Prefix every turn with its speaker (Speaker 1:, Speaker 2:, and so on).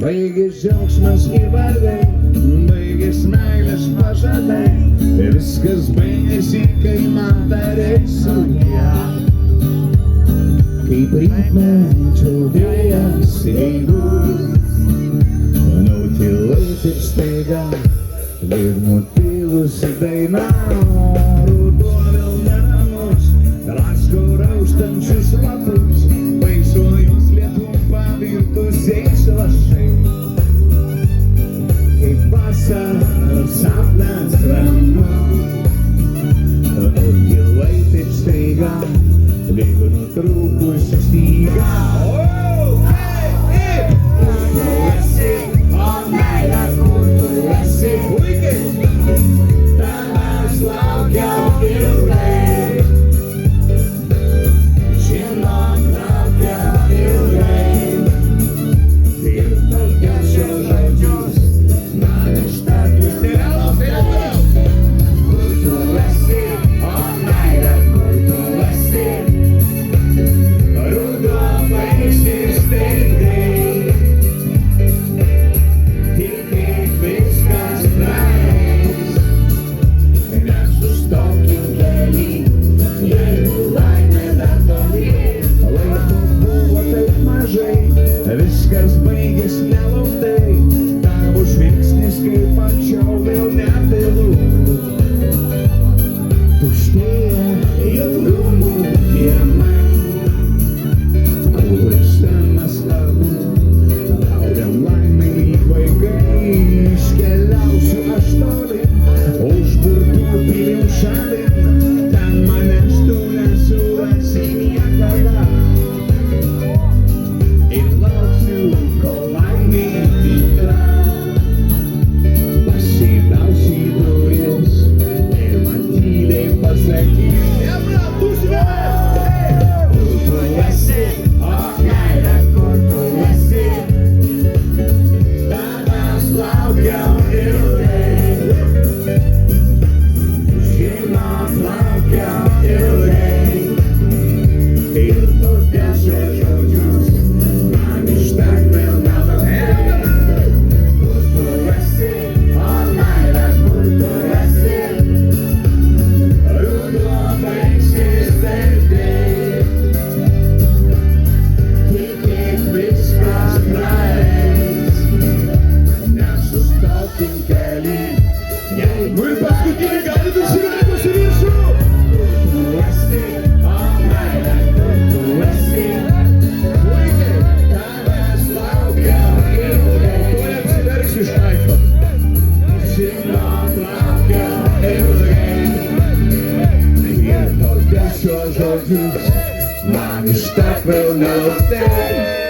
Speaker 1: Baigės džiaugsmas ir vardai, baigės meilės pažadai. Viskas baigėsi, kai man tarei sudie. Kaip rytmečio vėjas eigus, nutilai tik staiga, lyg nutilusi daina. Ruduo vėl neramus, drasko raustančius lapus, paiso jos lietum pavirtusiais lašais. Kaip vasaros sapnas ramus, nutilai tik staiga, lyg nutrūkusi styga. Viskas baigės nelauktai, tavo žvilgsnis kaip anksčiau vėl nepilu. Tuštėja jautrumų kiemai, kurstamas kalbų, laukiam laimai lyg vaikai. Iškeliausiu aš toli, užburtų pilių šalin, ten manęs tu nesurasi niekada. Nu ir paskutinį galit užsileidusi viršų. Tu esi, o meilė, tu esi. Puikiai, tavęs laukia ilgai. Tuoj apsiverksiu iš kaifo. Žinok, laukia ilgai. Ir todėl šiuos žodžius man ištark vėl nelauktai.